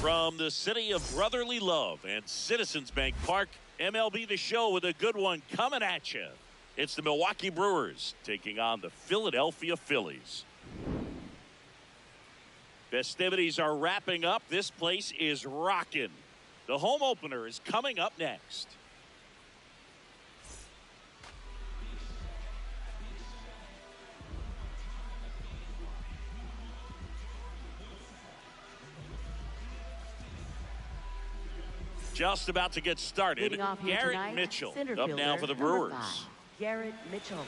From the city of brotherly love and Citizens Bank Park, MLB The Show with a good one coming at you. It's the Milwaukee Brewers taking on the Philadelphia Phillies. Festivities are wrapping up. This place is rocking. The home opener is coming up next. Just about to get started. Garrett tonight, Mitchell up now for the Brewers. Garrett Mitchell.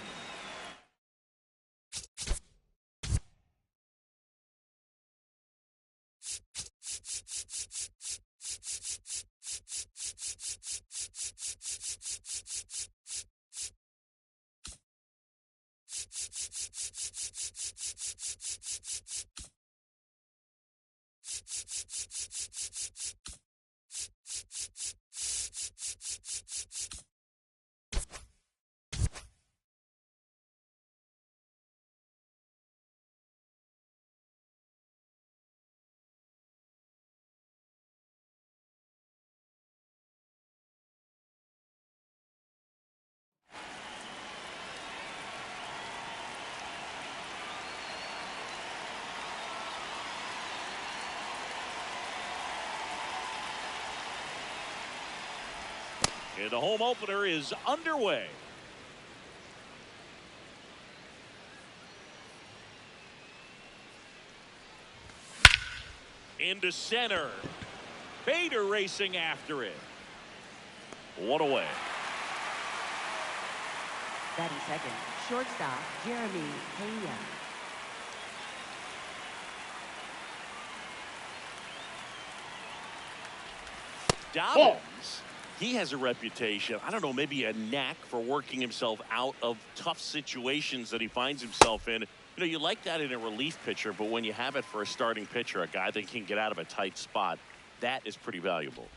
And the home opener is underway. Into center. Bader racing after it. One away. Batting second, shortstop Jeremy Pena. Dobbins, he has a reputation, I don't know, maybe a knack for working himself out of tough situations that he finds himself in. You know, you like that in a relief pitcher, but when you have it for a starting pitcher, a guy that can get out of a tight spot, that is pretty valuable.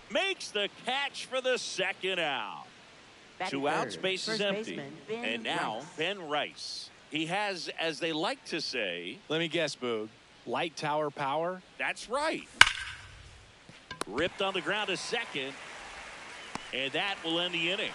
Makes the catch for the second out. Two outs, base is empty. And now Ben Rice. He has, as they like to say, let me guess, Boog, light tower power? That's right. Ripped on the ground to second, and that will end the inning.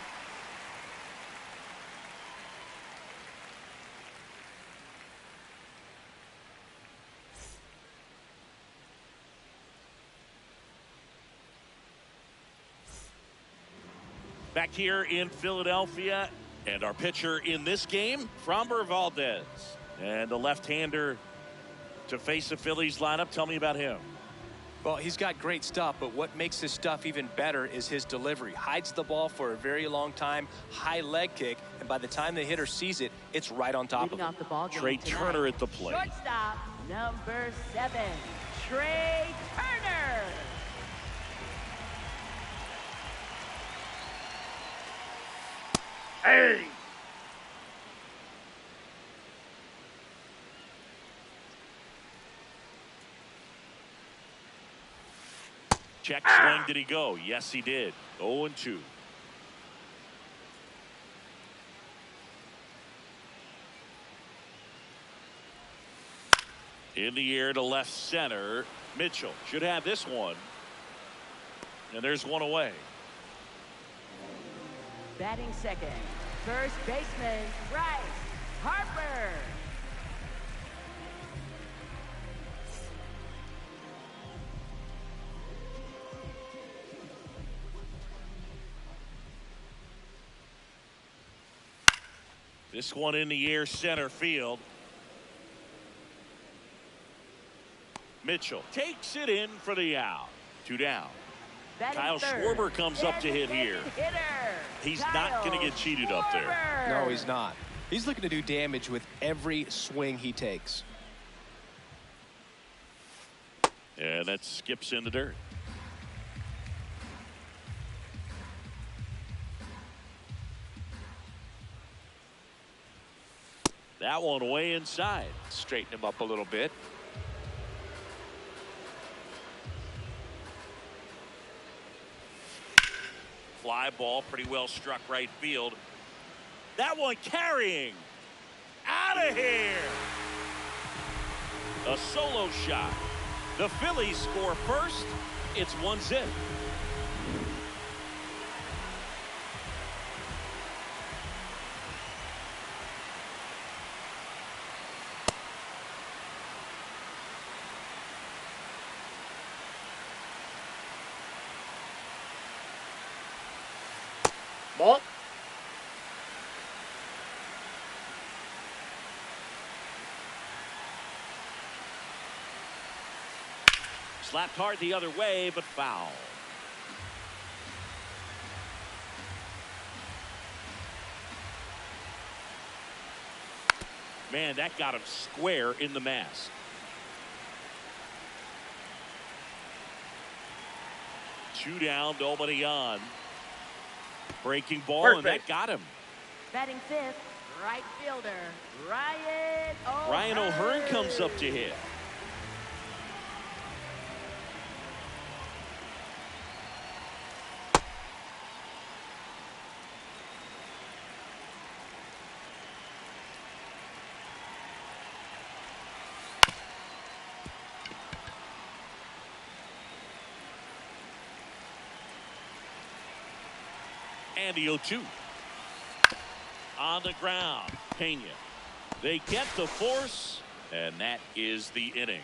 Back here in Philadelphia, and our pitcher in this game, Framber Valdez. And the left-hander to face the Phillies lineup. Tell me about him. Well, he's got great stuff, but what makes his stuff even better is his delivery. Hides the ball for a very long time, high leg kick, and by the time the hitter sees it, it's right on top of him. Trey Turner at the plate. Shortstop, number 7, Trey Turner. Hey! Check swing. Did he go? Yes, he did. 0-2. In the air to left center. Mitchell should have this one. And there's one away. Batting second, first baseman Bryce Harper. This one in the air, center field. Mitchell takes it in for the out. 2 down. Kyle Schwarber comes up to hit here. He's not going to get cheated up there. No, he's not. He's looking to do damage with every swing he takes. And that skips in the dirt. That one way inside. Straighten him up a little bit. Fly ball, pretty well struck right field. That one carrying. Out of here. A solo shot. The Phillies score first. It's 1-0. Ball. Slapped hard the other way, but foul. Man, that got him square in the mask. Two down, nobody on. Breaking ball, First and base. that got him. Batting fifth, right fielder, Ryan O'Hearn. Ryan O'Hearn comes up to hit. And the 0-2. On the ground, Pena. They get the force, and that is the inning.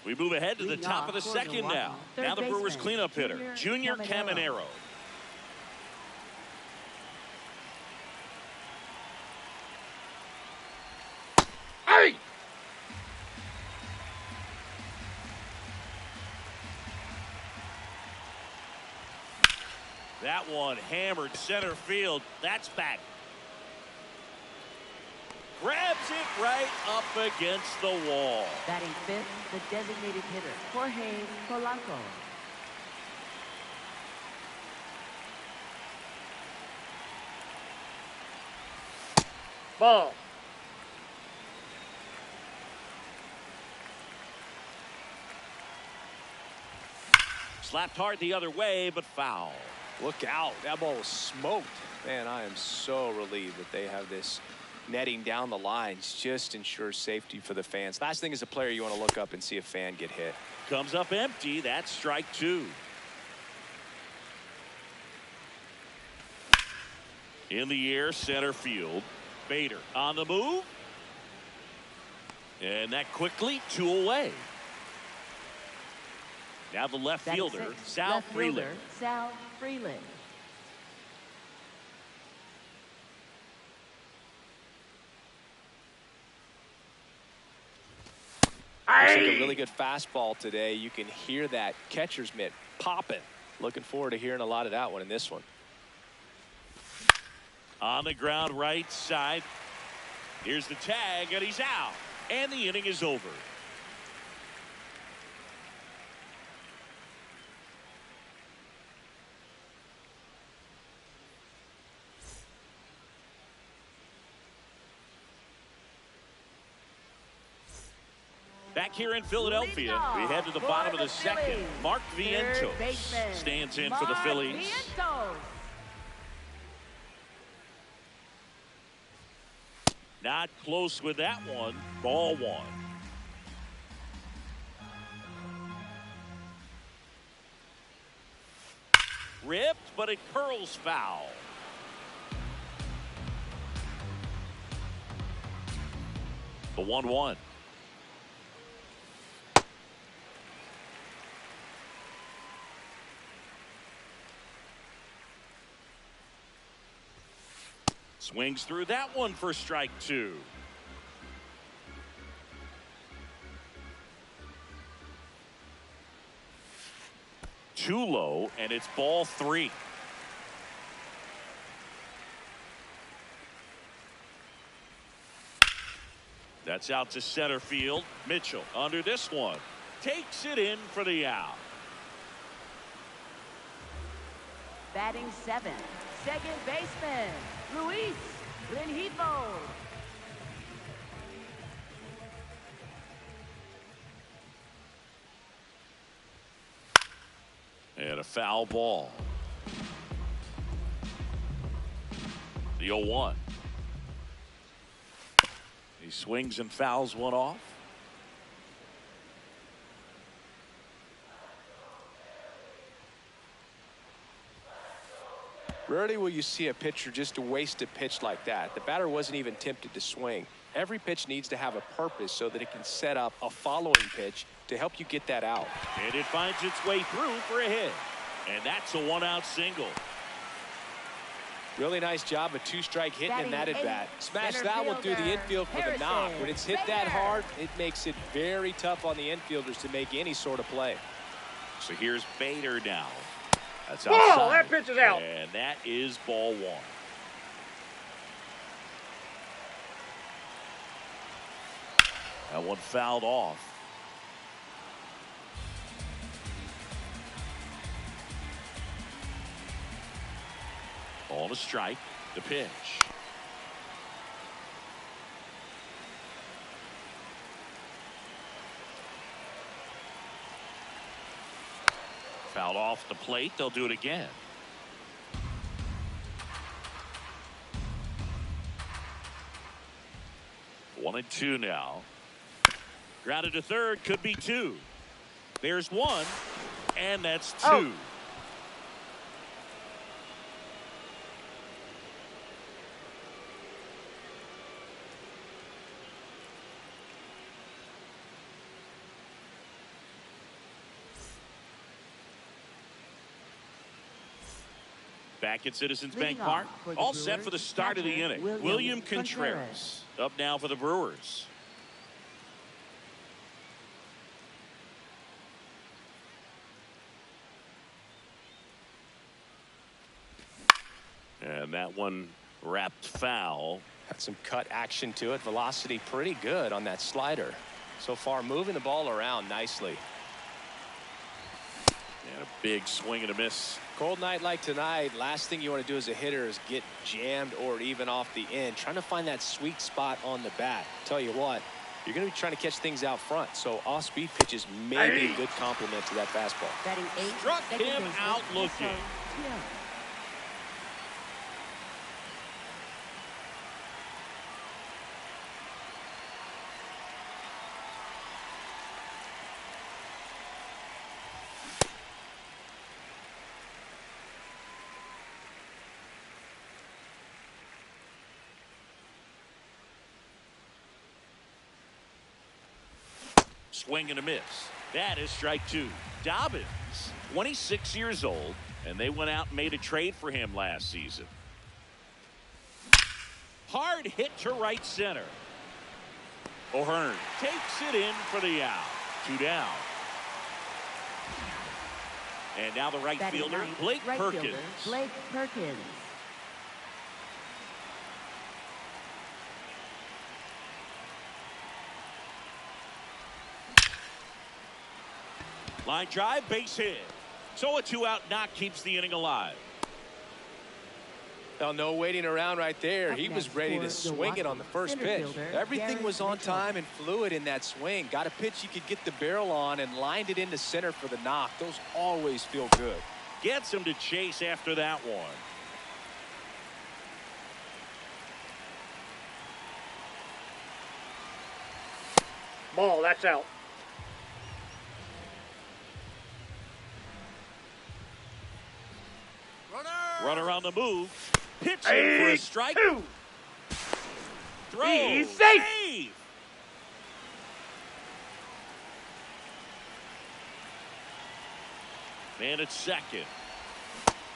We move ahead to the top of the second now. Now the Brewers cleanup hitter, Junior Caminero. Hey! That one hammered center field. That's back. Grabs it right up against the wall. Batting fifth, the designated hitter, Jorge Polanco. Ball. Slapped hard the other way, but foul. Look out. That ball was smoked. Man, I am so relieved that they have this netting down the lines. Just ensures safety for the fans. Last thing as a player, you want to look up and see a fan get hit. Comes up empty. That's strike two. In the air, center field. Bader on the move. And that quickly, two away. Now the left Batting fielder, sixth, Sal left fielder, Freeland. Sal Freeland. Looks like a really good fastball today. You can hear that catcher's mitt popping. Looking forward to hearing a lot of that one in this one. On the ground right side. Here's the tag, and he's out. And the inning is over. Back here in Philadelphia, we head to the bottom of the second. Mark Vientos stands in for the Phillies. Not close with that one. Ball one. Ripped, but it curls foul. The 1-1. Swings through that one for strike two. Too low, and it's ball three. That's out to center field. Mitchell under this one. Takes it in for the out. Batting seventh, second baseman, Luis Rengifo. And a foul ball. The 0-1. He swings and fouls one off. Rarely will you see a pitcher just waste a pitch like that. The batter wasn't even tempted to swing. Every pitch needs to have a purpose so that it can set up a following pitch to help you get that out. And it finds its way through for a hit. And that's a one-out single. Really nice job, a two-strike hitting in that at bat. Smash center that one through the fielder, infield for the knock. Harrison When it's hit that Bader. hard, it makes it very tough on the infielders to make any sort of play. So here's Bader now. That's Ball! outside. That pitch is out. And that is ball one. That one fouled off. Ball to strike. The pitch. Fouled off the plate. They'll do it again. One and two now. Grounded to third. Could be two. There's one. And that's two. Oh. Back at Citizens Leading Bank Park. off for the All set Brewers, for the start of the catcher, inning. William Contreras up now for the Brewers. And that one wrapped foul. Had some cut action to it. Velocity pretty good on that slider. So far, moving the ball around nicely. And a big swing and a miss. Cold night like tonight, last thing you want to do as a hitter is get jammed or even off the end. Trying to find that sweet spot on the bat. Tell you what, you're going to be trying to catch things out front. So off-speed pitches may be a good complement to that fastball. Batting eighth, Struck second him baseman, out looking. Tiana. Swing and a miss. That is strike two. Dobbins, 26 years old, and they went out and made a trade for him last season. Hard hit to right center. O'Hearn takes it in for the out. Two down. And now the right Batting fielder, ninth, Blake right Perkins. fielder, Blake Perkins. Line drive, base hit. So a two-out knock keeps the inning alive. Well, no waiting around right there. Up He was next ready for to swing it on the first center pitch. fielder, Everything Garrett was on Mitchell. time and fluid in that swing. Got a pitch you could get the barrel on and lined it into center for the knock. Those always feel good. Gets him to chase after that one. Ball, that's out. Runner on the move. Pitching for a strike. Two. Throw. He's safe. Save. Man at second.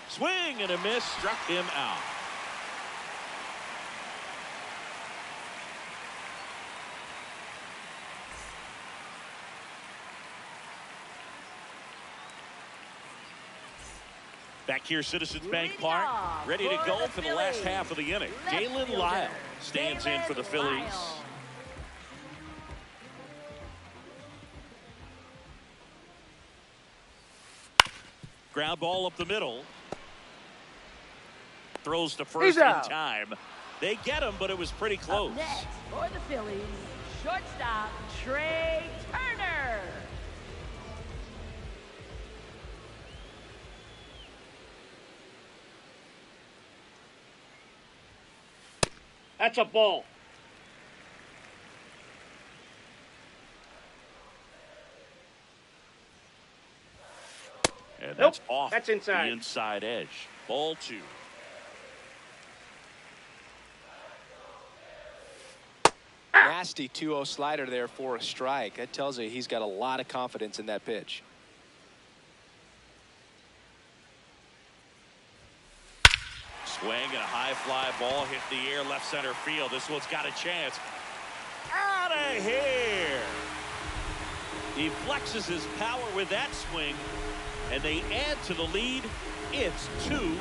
Swing and a miss. Struck him out. Back here, Citizens Bank Leading Park, off ready to for go the for the last Phillies. half of the inning. Left Jalen fielder, Lyle stands in for the Jalen Phillies. Lyle. Ground ball up the middle. Throws to He's first in out. time. They get him, but it was pretty close. Up next for the Phillies, shortstop Trey Turner. That's a ball. And that's off That's inside. the inside edge. Ball 2. Nasty 2-0 slider there for a strike. That tells you he's got a lot of confidence in that pitch. Swing and a high fly ball hit the air left center field. This one's got a chance. Out of here. He flexes his power with that swing, and they add to the lead. It's 2-0.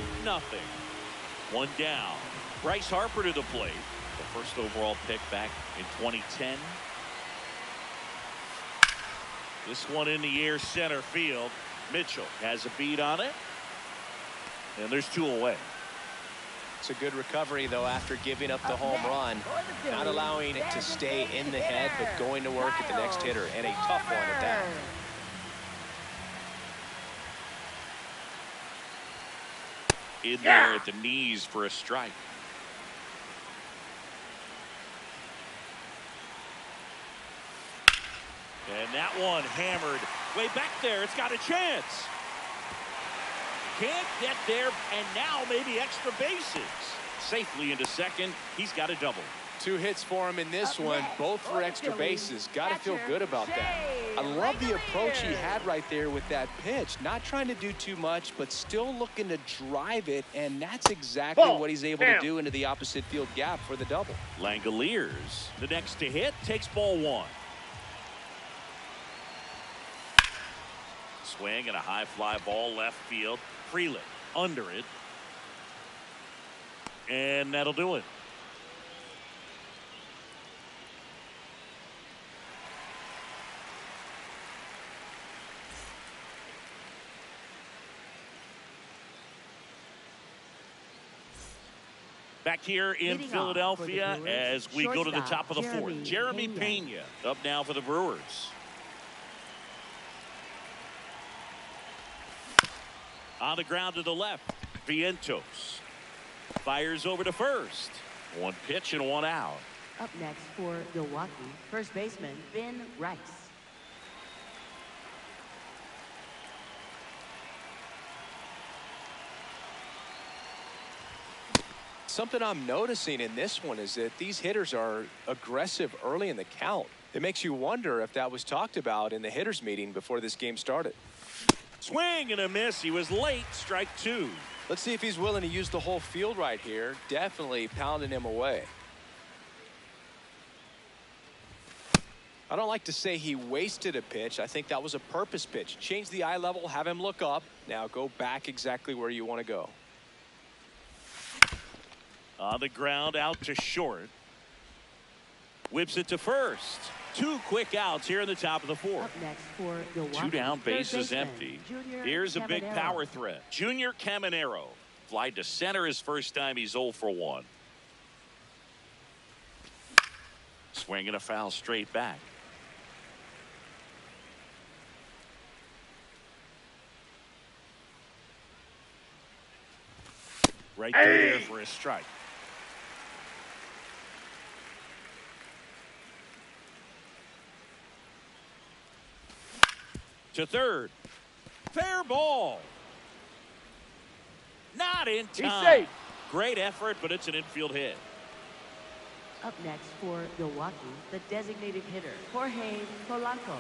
One down. Bryce Harper to the plate. The first overall pick back in 2010. This one in the air center field. Mitchell has a beat on it. And there's 2 away. It's a good recovery, though, after giving up the home run. Not allowing it to stay in the head, but going to work at the next hitter. And a tough one at that. In there at the knees for a strike. And that one hammered way back there. It's got a chance. Can't get there, and now maybe extra bases. Safely into second. He's got a double. 2 hits for him in this one, both for extra bases. Got to feel good about that. I love the approach he had right there with that pitch. Not trying to do too much, but still looking to drive it, and that's exactly what he's able to do into the opposite field gap for the double. Langoliers, the next to hit, takes ball 1. Swing and a high fly ball left field. Freeland under it. And that'll do it. Back here in Philadelphia as we go to the top of the 4th. Jeremy Pena up now for the Brewers. On the ground to the left, Vientos fires over to first. 1 pitch and 1 out. Up next for Milwaukee, first baseman Ben Rice. Something I'm noticing in this one is that these hitters are aggressive early in the count. It makes you wonder if that was talked about in the hitters meeting before this game started. Swing and a miss. He was late. Strike 2. Let's see if he's willing to use the whole field right here. Definitely pounding him away. I don't like to say he wasted a pitch. I think that was a purpose pitch. Change the eye level, have him look up. Now go back exactly where you want to go. On the ground out to short. Whips it to first. 2 quick outs here in the top of the 4th. Up next for Milwaukee, 2 down, bases baseman, empty. Junior Here's a big Caminero. power threat. Junior Caminero. Fly to center his first time. He's 0 for 1. Swing and a foul straight back. Right there for a strike. To third. Fair ball. Not in time. He's safe. Great effort, but it's an infield hit. Up next for Milwaukee, the designated hitter, Jorge Polanco.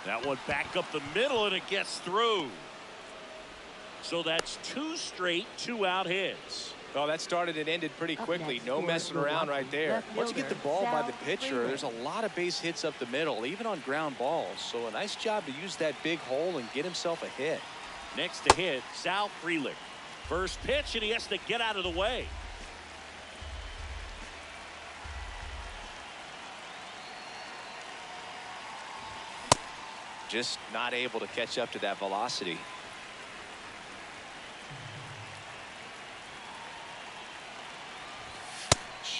That one back up the middle, and it gets through. So that's 2 straight 2-out hits. Well, that started and ended pretty quickly. No messing around right there. Once you get the ball by the pitcher, there's a lot of base hits up the middle, even on ground balls. So a nice job to use that big hole and get himself a hit. Next to hit, Sal Frelick. First pitch, and he has to get out of the way. Just not able to catch up to that velocity.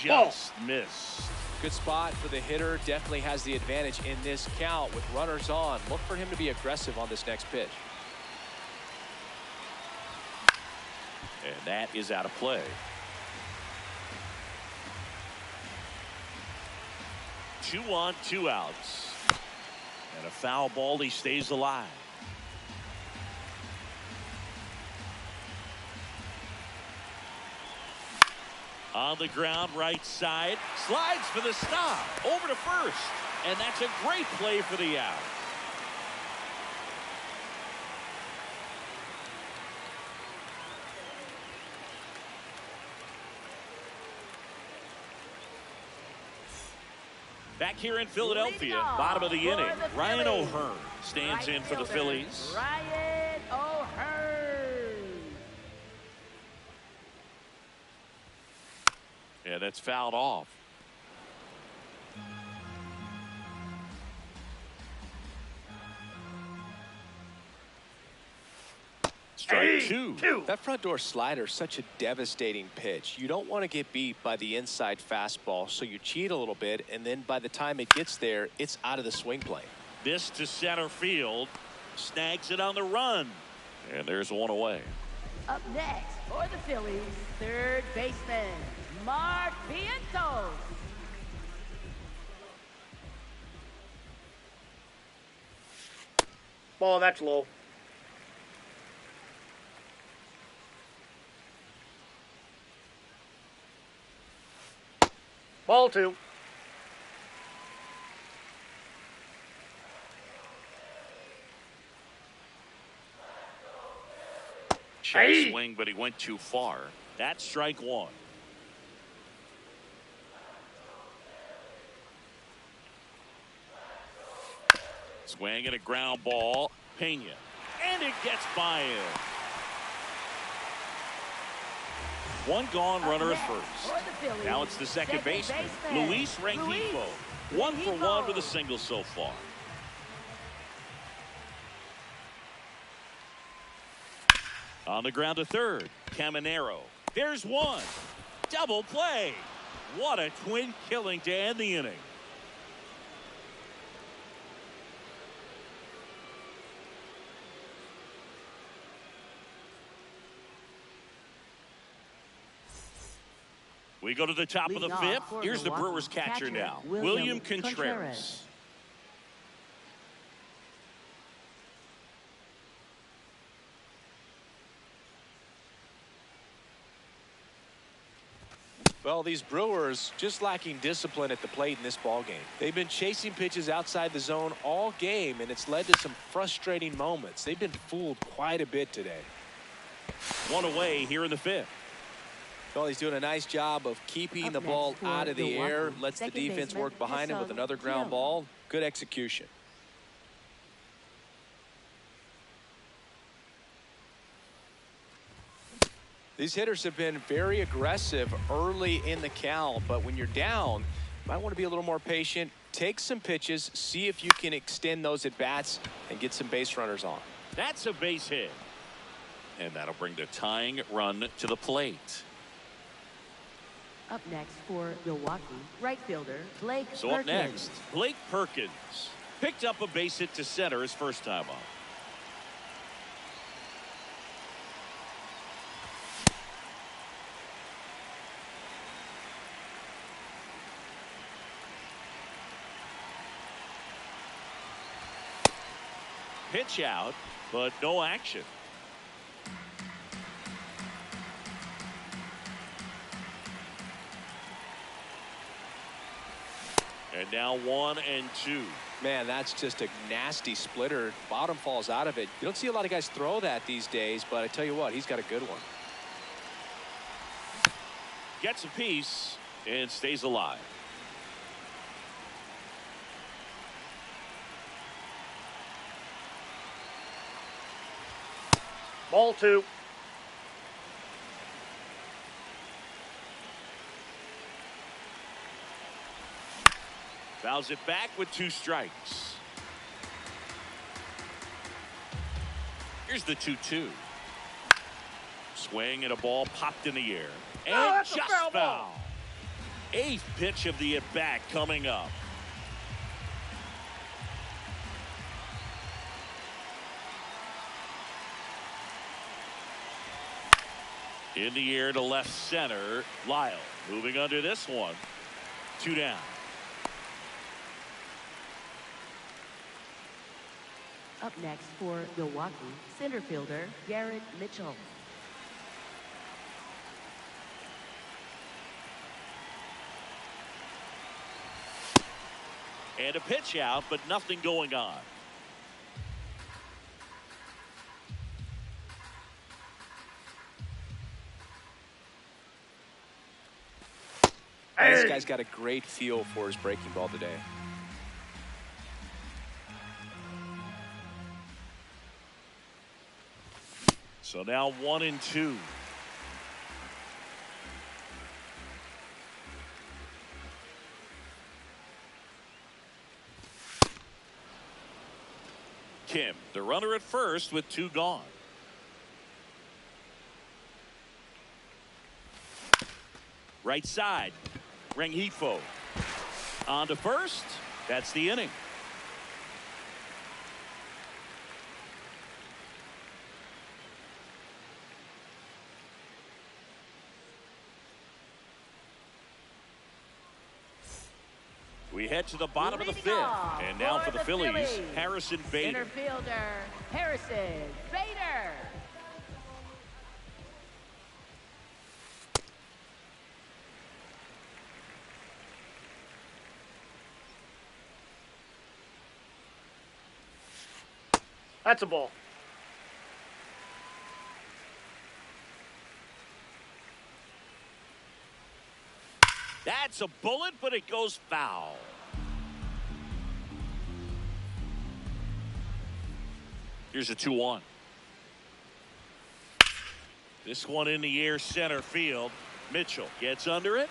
Just missed. Good spot for the hitter. Definitely has the advantage in this count with runners on. Look for him to be aggressive on this next pitch. And that is out of play. 2 on, 2 outs. And a foul ball. He stays alive. On the ground, right side. Slides for the stop. Over to first. And that's a great play for the out. Back here in Philadelphia, bottom of the inning, Ryan O'Hearn stands in for the Phillies. Ryan O'Hearn. Yeah, that's fouled off. Strike two. That front door slider is such a devastating pitch. You don't want to get beat by the inside fastball, so you cheat a little bit, and then by the time it gets there, it's out of the swing plane. This to center field. Snags it on the run. And there's one away. Up next for the Phillies, third baseman, Mark Vientos. Ball, that's low. Ball 2. Check swing, but he went too far. That's strike 1. Swing and a ground ball. Pena. And it gets by him. One gone, runner at first. Now it's the second baseman, Luis Rengifo. 1 for 1 with a single so far. On the ground to third, Caminero. There's one. Double play. What a twin killing to end the inning. We go to the top of the fifth. Here's the Brewers catcher now, William Contreras. Well, these Brewers just lacking discipline at the plate in this ball game. They've been chasing pitches outside the zone all game, and it's led to some frustrating moments. They've been fooled quite a bit today. One away here in the fifth. Well, he's doing a nice job of keeping the ball out of the air. Lets the defense work behind him with another ground ball. Good execution. These hitters have been very aggressive early in the count, but when you're down, you might want to be a little more patient. Take some pitches, see if you can extend those at bats and get some base runners on. That's a base hit. And that'll bring the tying run to the plate. Up next for Milwaukee, right fielder Blake Perkins. So up next, Blake Perkins picked up a base hit to center his first time up. Pitch out, but no action. And now 1 and 2. Man, that's just a nasty splitter. Bottom falls out of it. You don't see a lot of guys throw that these days, but I tell you what, he's got a good one. Gets a piece and stays alive. Ball 2. Fouls it back with 2 strikes. Here's the 2-2. Swing and a ball popped in the air. And just foul. 8th pitch of the at-bat coming up. In the air to left center. Lyle moving under this one. 2 down. Up next for Milwaukee, center fielder Garrett Mitchell. And a pitch out, but nothing going on. This guy's got a great feel for his breaking ball today. So now 1-2. Kim, the runner at first with 2 gone. Right side. Rengifo on to first. That's the inning. We head to the bottom of the 5th. And now for the Phillies, Harrison Bader. Center fielder Harrison Bader. That's a ball. That's a bullet, but it goes foul. Here's a 2-1. This one in the air center field. Mitchell gets under it.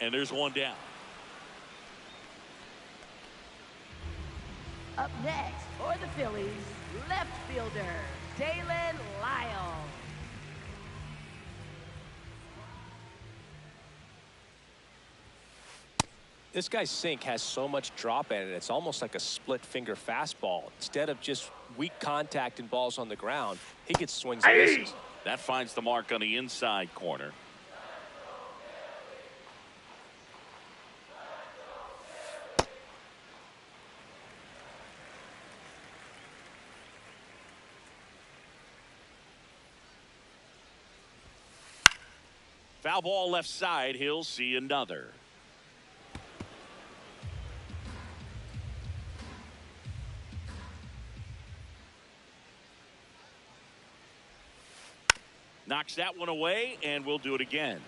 And there's 1 down. Up next for the Phillies, left fielder Dalen Lyle. This guy's sink has so much drop in it, it's almost like a split finger fastball. Instead of just weak contact and balls on the ground, he gets swings and misses. That finds the mark on the inside corner. Foul ball left side. He'll see another. Knocks that one away, and we'll do it again.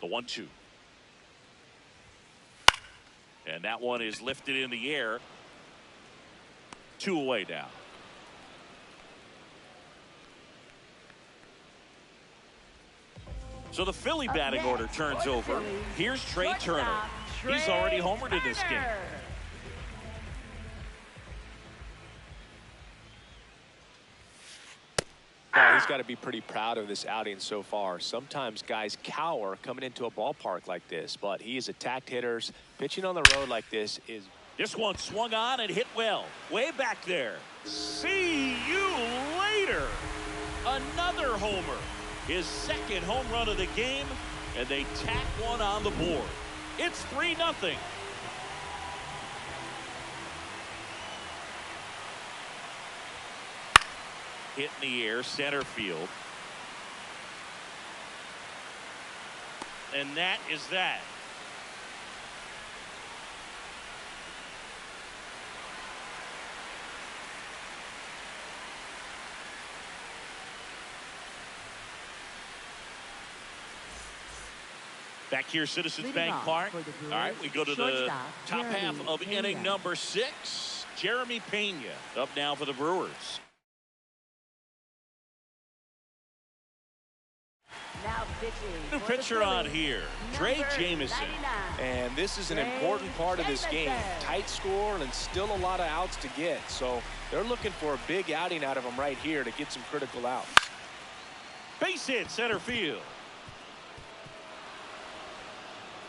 The 1-2. And that one is lifted in the air. 2 away now. So the Philly batting order turns over. Here's Trey Turner. He's already homered in this game. Now, he's got to be pretty proud of this outing so far. Sometimes guys cower coming into a ballpark like this, but he has attacked hitters. Pitching on the road like this is... This one swung on and hit well. Way back there. See you later. Another homer. His second home run of the game, and they tack one on the board. It's 3-0. Hit in the air, center field. And that is that. Back here, Citizens Bank Park. All right, we go to the top half of inning number 6. Jeremy Pena up now for the Brewers. Now pitching. New pitcher on here, Trey Jameson. And this is an important part of this game. Tight score and still a lot of outs to get. So they're looking for a big outing out of him right here to get some critical outs. Base hit, center field.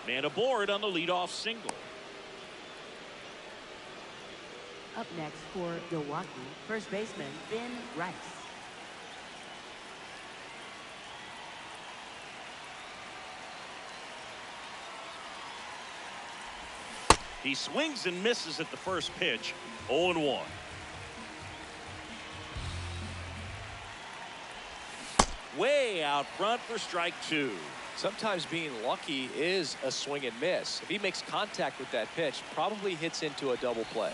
Man aboard on the leadoff single. Up next for Milwaukee, first baseman Ben Rice. He swings and misses at the first pitch. 0-1. Way out front for strike 2. Sometimes being lucky is a swing and miss. If he makes contact with that pitch, probably hits into a double play.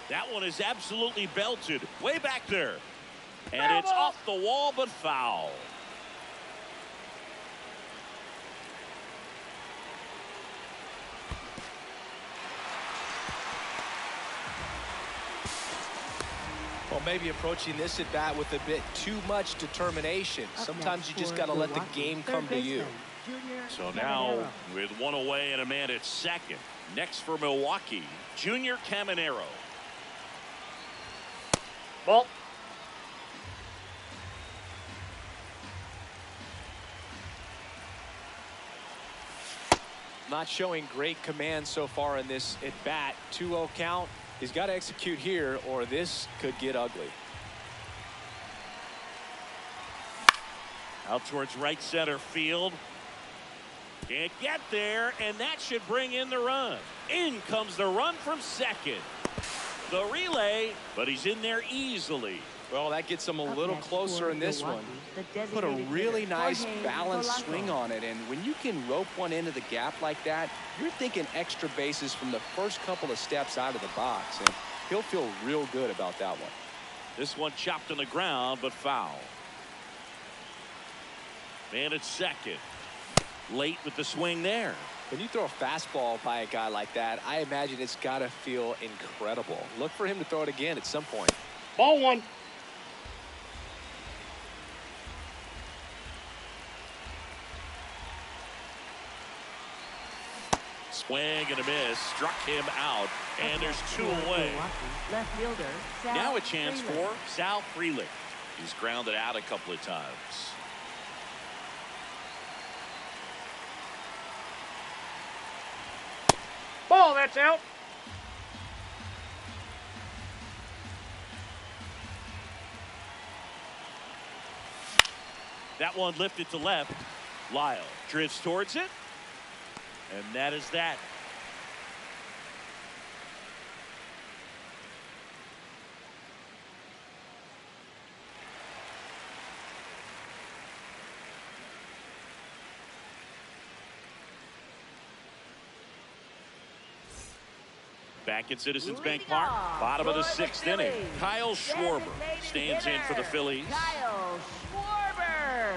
That one is absolutely belted way back there. And it's off the wall, but foul. Well, maybe approaching this at bat with a bit too much determination. Sometimes you just got to let the game come to you. So now with one away and a man at second. Next for Milwaukee, Junior Caminero. Ball. Not showing great command so far in this at bat. 2-0 count. He's got to execute here or this could get ugly. Out towards right center field. Can't get there, and that should bring in the run. In comes the run from second. The relay, but he's in there easily. Well, that gets him a little closer in this one. Put a really nice balanced swing on it, and when you can rope one into the gap like that, you're thinking extra bases from the first couple of steps out of the box, and he'll feel real good about that one. This one chopped on the ground, but foul. Man at second. Late with the swing there. When you throw a fastball by a guy like that, I imagine it's got to feel incredible. Look for him to throw it again at some point. Ball 1. Swing and a miss. Struck him out. And there's 2 away. Left fielder, Sal Now a chance Frelick. for Sal Frelick. He's grounded out a couple of times. Ball, that's out. That one lifted to left. Lyle drifts towards it. And that is that. Back at Citizens Bank Park, bottom of the 6th inning. Kyle Schwarber stands in for the Phillies. Kyle Schwarber.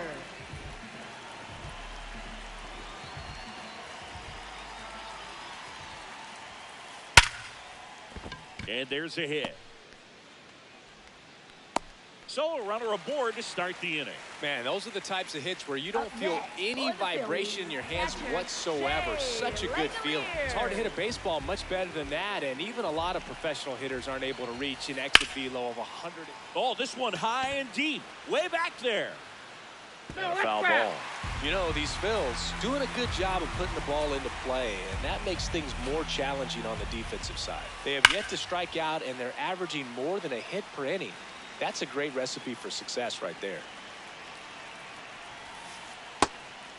And there's a hit. So a runner aboard to start the inning. Man, those are the types of hits where you don't feel any vibration in your hands whatsoever. Such a good feeling. It's hard to hit a baseball much better than that, and even a lot of professional hitters aren't able to reach an exit velo of 100. Oh, this one high and deep, way back there. No, Foul ball. You know, these Phils doing a good job of putting the ball into play, and that makes things more challenging on the defensive side. They have yet to strike out, and they're averaging more than a hit per inning. That's a great recipe for success right there.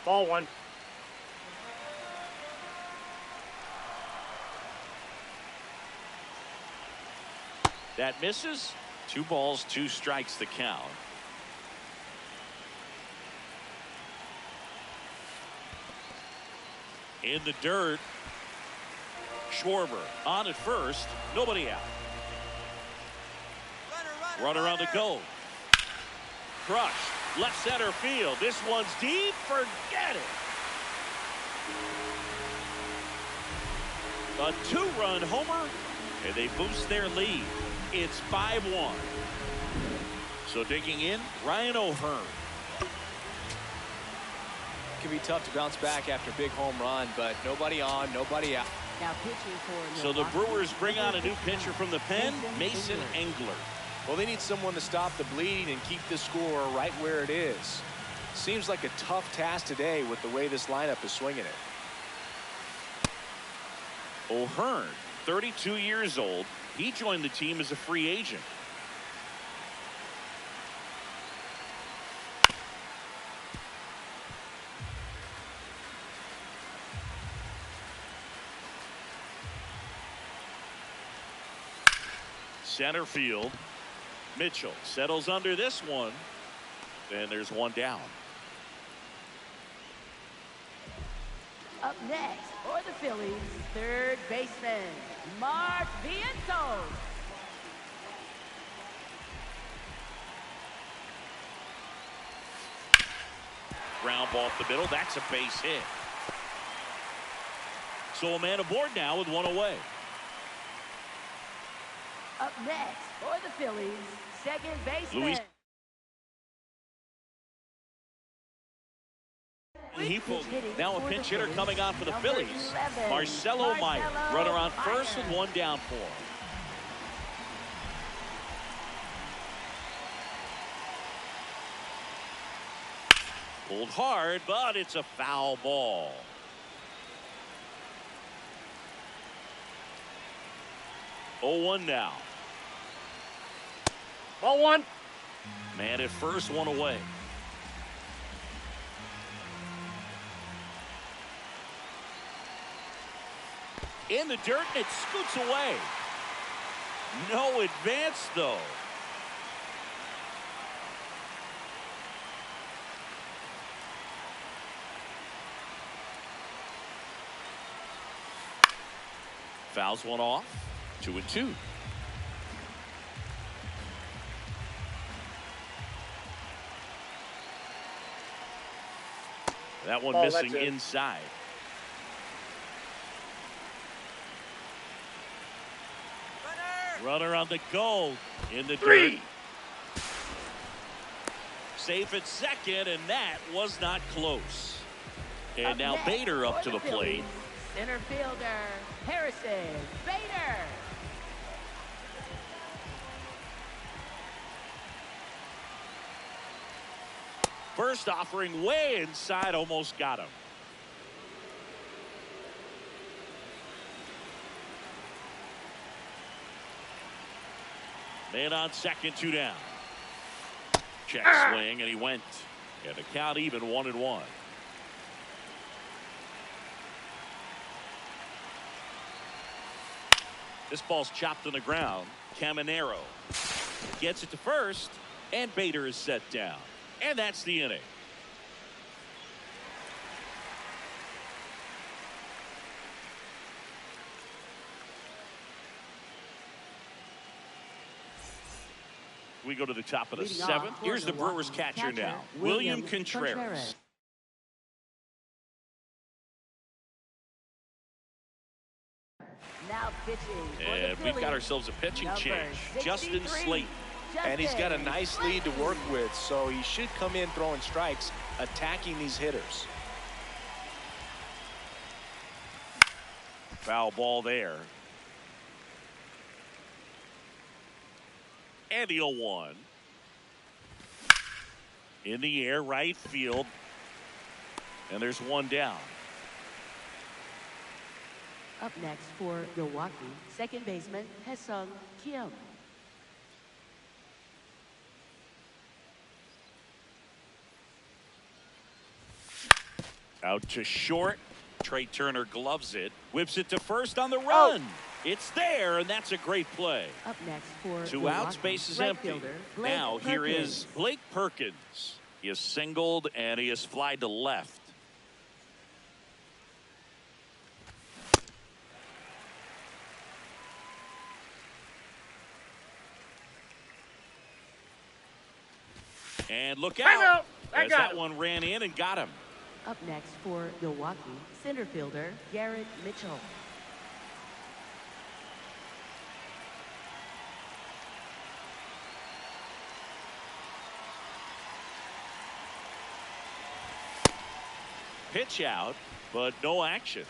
Ball 1. That misses. 2 balls, 2 strikes the count. In the dirt. Schwarber on at first. Nobody out. Runner on the go. Crushed. Left center field. This one's deep. Forget it. A 2-run homer, and they boost their lead. It's 5-1. So digging in, Ryan O'Hearn. It can be tough to bounce back after a big home run, but nobody on, nobody out. Now pitching for So the Milwaukee, Brewers bring on a new pitcher from the pen, Mason Engler. Well, they need someone to stop the bleeding and keep the score right where it is. Seems like a tough task today with the way this lineup is swinging it. O'Hearn, 32 years old. He joined the team as a free agent. Center field. Mitchell settles under this one. And there's one down. Up next for the Phillies, third baseman, Mark Vientos. Ground ball up the middle. That's a base hit. So a man aboard now with one away. Up next for the Phillies, second baseman. Luis. Now a pinch hitter coming on for the Phillies. Marcelo Meyer. Runner on first with one down for him. Pulled hard, but it's a foul ball. Oh, 1 now. Ball one. Man at first, one away. In the dirt, and it scoots away. No advance, though. Fouls one off. 2-2. That one missing inside. Runner on the go in the dirt. Safe at second, and that was not close. And now Bader up to the plate. Center fielder Harrison Bader. First offering way inside, almost got him. Man on second, 2 down. Check swing, and he went. And the count even, 1-1. This ball's chopped on the ground. Caminero gets it to first, and Bader is set down. And that's the inning. We go to the top of the seventh. Here's the Brewers catcher now, William Contreras. Now pitching. And we've got ourselves a pitching change. Justin Slayton. And he's got a nice lead to work with, so he should come in throwing strikes, attacking these hitters. Foul ball there. And the 0-1. In the air, right field. And there's one down. Up next for Milwaukee, second baseman Ha-Seong Kim. Out to short. Trey Turner gloves it. Whips it to first on the run. It's there, and that's a great play. Up next for 2 Milwaukee, outs, base is right empty. fielder, Now Blake here Perkins. is Blake Perkins. He is singled, and he is flied to left. And look out. As that one ran in and got him. Up next for Milwaukee, center fielder Garrett Mitchell. Pitch out, but no action.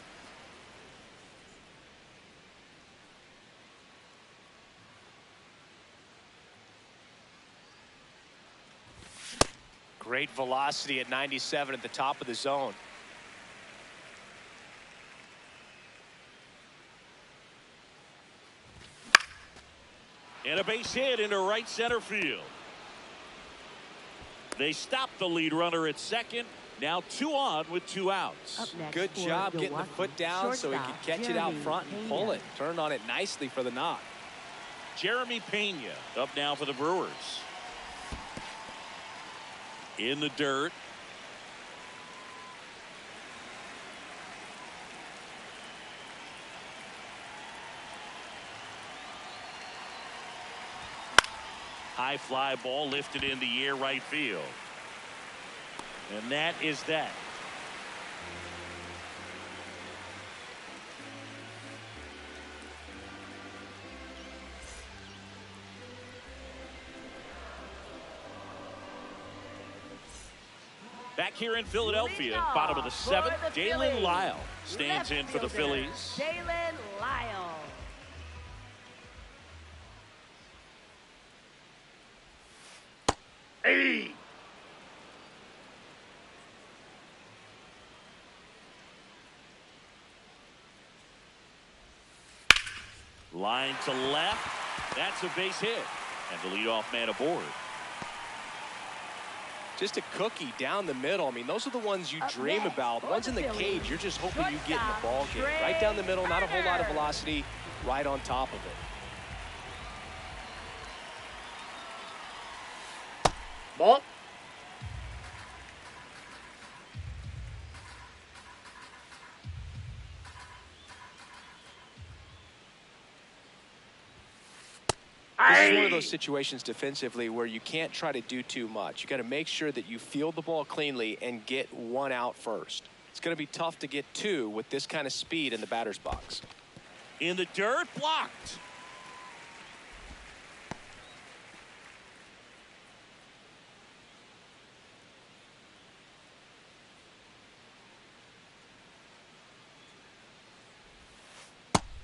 Great velocity at 97 at the top of the zone. And a base hit into right center field. They stopped the lead runner at second. Now 2 on with 2 outs. Up next Good for job getting the Milwaukee, foot down so he could shortstop catch it out Jeremy front and pull Pena. it. Turned on it nicely for the knock. Jeremy Pena up now for the Brewers. In the dirt. High fly ball lifted in the air right field. And that is that. Back here in Philadelphia, bottom of the seventh, Dalen Lyle stands in for the Phillies. Dalen Lyle. Hey! Line to left. That's a base hit. And the leadoff man aboard. Just a cookie down the middle. I mean, those are the ones you dream about. The ones in the cage, you're just hoping you get in the ball game. Right down the middle, not a whole lot of velocity, right on top of it. Ball. This is one of those situations defensively where you can't try to do too much. You got to make sure that you field the ball cleanly and get one out first. It's going to be tough to get two with this kind of speed in the batter's box. In the dirt, blocked.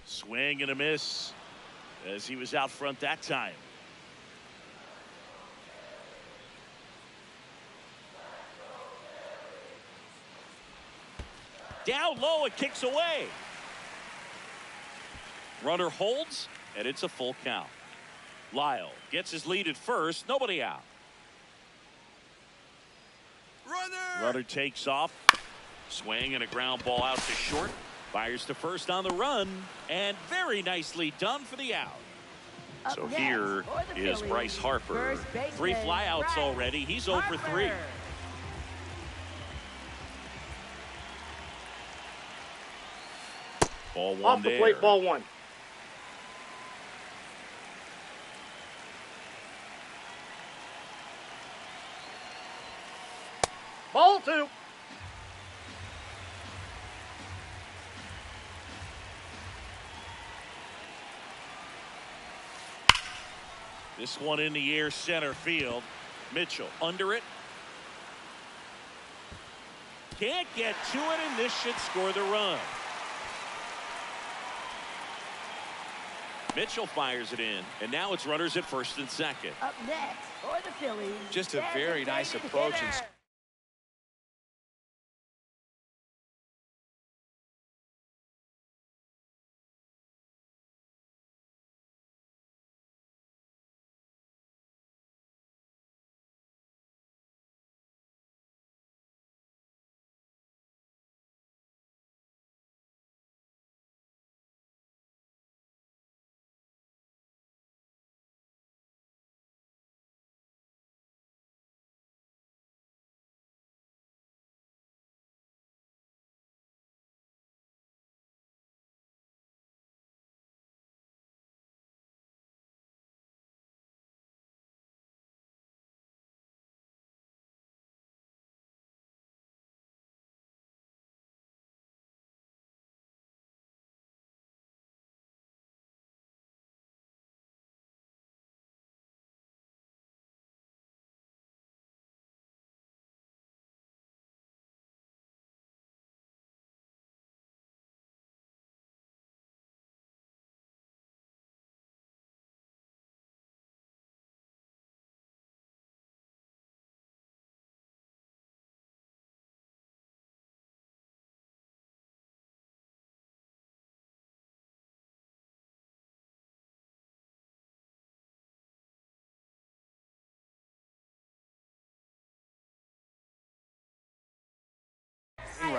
Swing and a miss as he was out front that time. Down low, it kicks away. Runner holds, and it's a full count. Lyle gets his lead at first, nobody out. Runner takes off. Swing and a ground ball out to short. Fires to first on the run, and very nicely done for the out. So here is Bryce Harper. 3 flyouts already. He's over 3. Ball one Off the there. plate, ball 1. Ball 2. This one in the air, center field. Mitchell under it. Can't get to it, and this should score the run. Mitchell fires it in, and now it's runners at first and second. Up next for the Phillies. Just a very nice approach and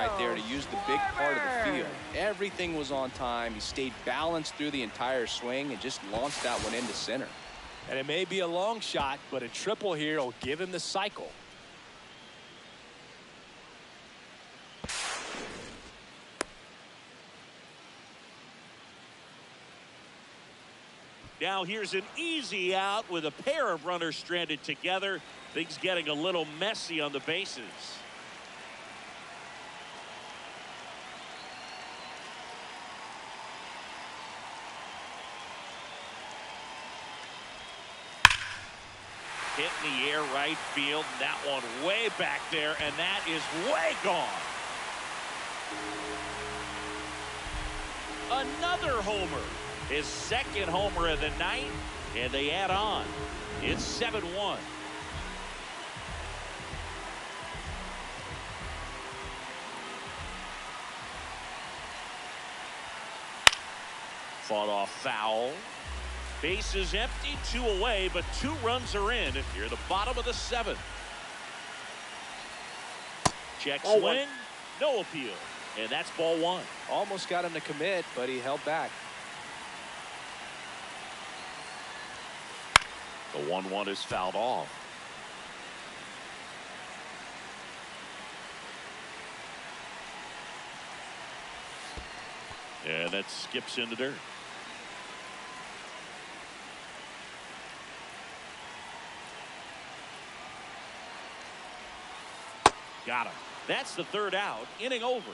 right there to use the big part of the field. Everything was on time. He stayed balanced through the entire swing and just launched that one into center. And it may be a long shot, but a triple here will give him the cycle. Now here's an easy out with a pair of runners stranded together. Things getting a little messy on the bases. Hit in the air right field. That one way back there, and that is way gone. Another homer. His second homer of the night, and they add on. It's 7-1. Fought off foul. Bases empty, 2 away, but 2 runs are in near the bottom of the 7th. Check swing, no appeal, and that's ball 1. Almost got him to commit, but he held back. The 1-1 is fouled off. And that skips into dirt. Got him. That's the 3rd out. Inning over.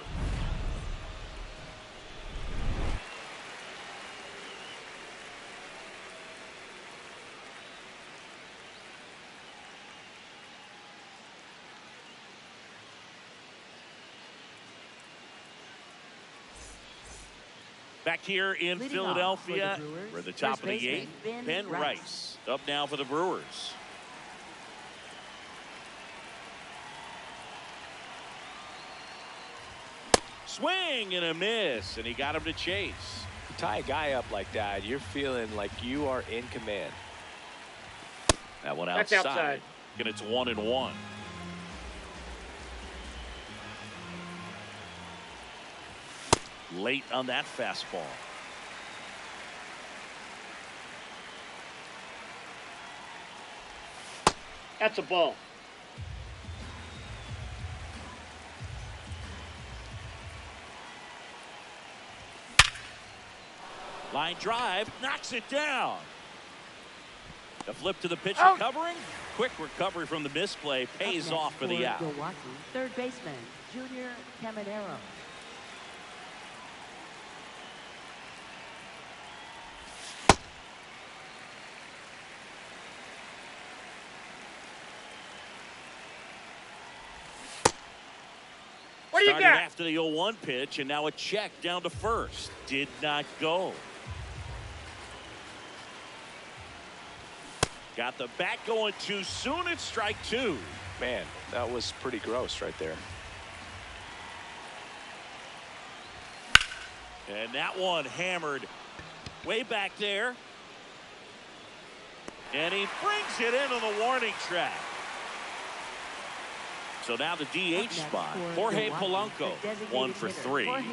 Back here in Leading Philadelphia, Brewers, we're at the top of the 8th. Ben Rice. Rice up now for the Brewers. Swing and a miss, and he got him to chase. You tie a guy up like that, you're feeling like you are in command. That one That's outside. outside. And it's 1-1. Late on that fastball. That's a ball. Line drive, knocks it down. The flip to the pitcher Out. covering. Quick recovery from the misplay. Pays Up off next for the out. Milwaukee, third baseman, Junior Caminero. What do you Started got? after the 0-1 pitch, and now a check down to first. Did not go. Got the bat going too soon. It's strike 2. Man, that was pretty gross right there. And that one hammered way back there. And he brings it into the warning track. So now the Up DH next spot. for Jorge Milwaukee, Polanco, the designated 1 for hitter. 3. Jorge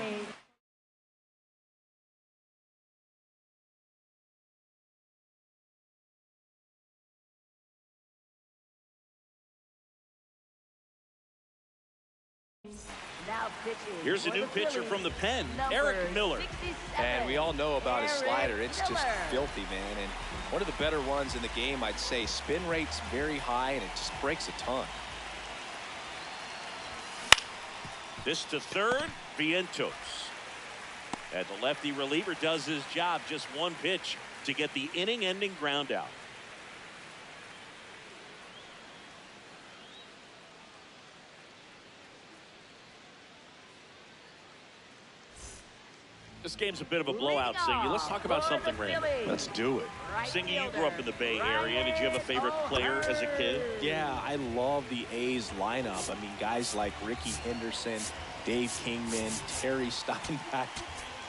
Now pitching Here's a for new the pitcher Phillies, from the pen, number Eric Miller. 67, And we all know about his Eric slider. It's just Miller. filthy, man. And one of the better ones in the game, I'd say. Spin rate's very high, and it just breaks a ton. This to third, Vientos. And the lefty reliever does his job. Just one pitch to get the inning-ending ground out. This game's a bit of a blowout, Singy. Let's talk about something random. Let's do it. Singy, you grew up in the Bay Area. Did you have a favorite player as a kid? Yeah, I love the A's lineup. I mean, guys like Ricky Henderson, Dave Kingman, Terry Steinbach.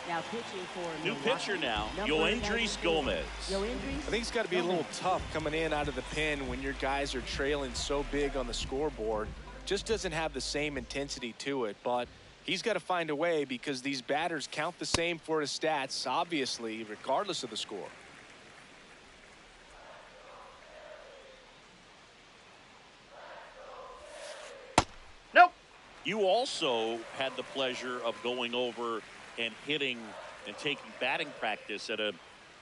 Now pitching for New Milwaukee, pitcher now, number Yoendrys 92. Gomez. Yoendrys I think it's got to be a little tough coming in out of the pen when your guys are trailing so big on the scoreboard. Just doesn't have the same intensity to it, but He's got to find a way because these batters count the same for his stats, obviously, regardless of the score. Nope. You also had the pleasure of going over and hitting and taking batting practice at a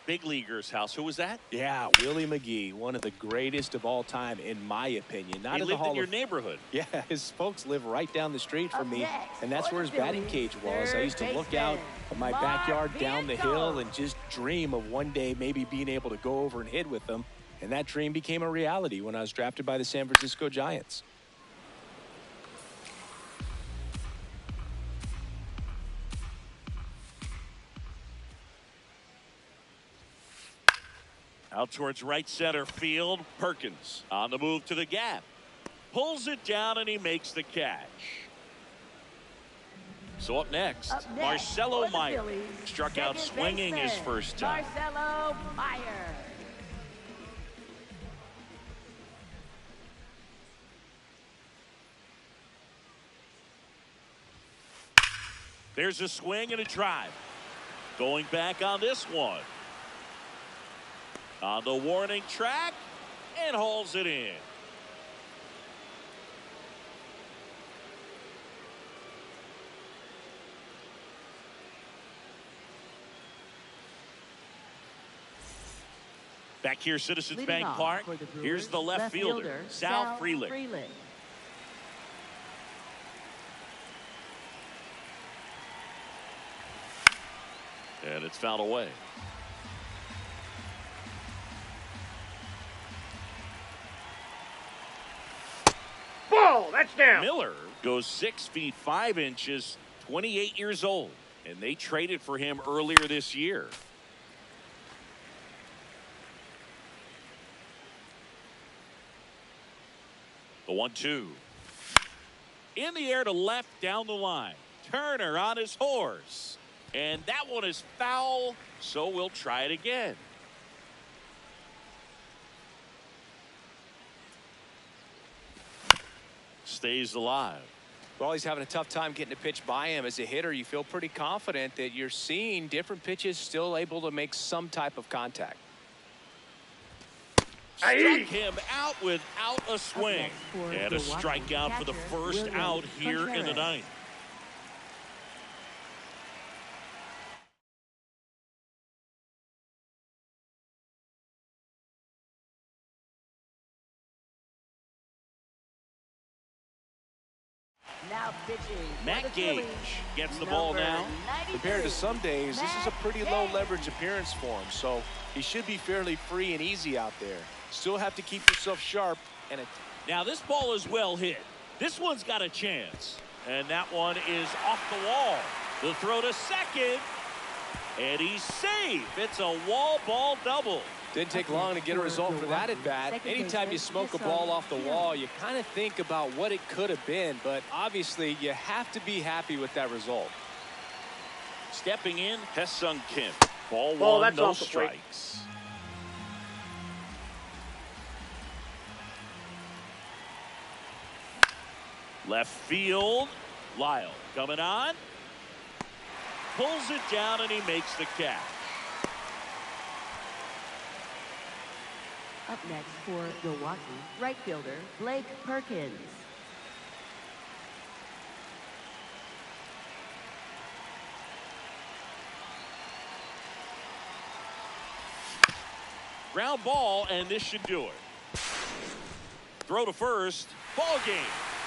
big leaguer's house. Who was that? Yeah, Willie McGee, one of the greatest of all time, in my opinion. Not He in the lived Hall in your of neighborhood. Yeah, his folks live right down the street from Up me, next and that's for where the his batting Phillies, cage was. I used to look out of my backyard down the hill and just dream of one day maybe being able to go over and hit with them. And that dream became a reality when I was drafted by the San Francisco Giants. Out towards right center field. Perkins on the move to the gap. Pulls it down and he makes the catch. So up next, Marcelo for the Meyer Phillies, struck out second swinging his baseman, first time. Marcelo Meyer. There's a swing and a drive. Going back on this one. On the warning track and hauls it in. Back here, Citizens Leading Bank off Park. for the Brewers, Here's the left fielder, Sal Frelick. And it's fouled away. Ball. That's down. Miller goes 6 feet 5 inches, 28 years old, and they traded for him earlier this year. The 1-2. In the air to left down the line. Turner on his horse. And that one is foul, so we'll try it again. Stays alive. Well, he's having a tough time getting a pitch by him. As a hitter, you feel pretty confident that you're seeing different pitches still able to make some type of contact. Struck him out without a swing. And a strikeout for the first out here in the ninth. Now pitching. Matt Gage gets the ball now. Compared to some days, this is a pretty low leverage appearance for him, so he should be fairly free and easy out there. Still have to keep yourself sharp. Now this ball is well hit. This one's got a chance. And that one is off the wall. The throw to second. And he's safe. It's a wall ball double. Didn't take long to get a result for that at bat. Anytime you smoke a ball off the wall, you kind of think about what it could have been, but obviously you have to be happy with that result. Stepping in, Hesung Kim. Ball one, no strikes. Left field, Lyle coming on. Pulls it down and he makes the catch. Up next for Milwaukee, right fielder Blake Perkins. Ground ball, and this should do it. Throw to first, ball game,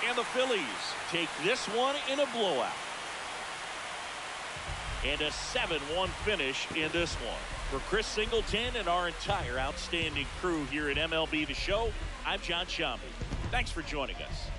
and the Phillies take this one in a blowout. And a 7-1 finish in this one. For Chris Singleton and our entire outstanding crew here at MLB The Show, I'm John Sciambi. Thanks for joining us.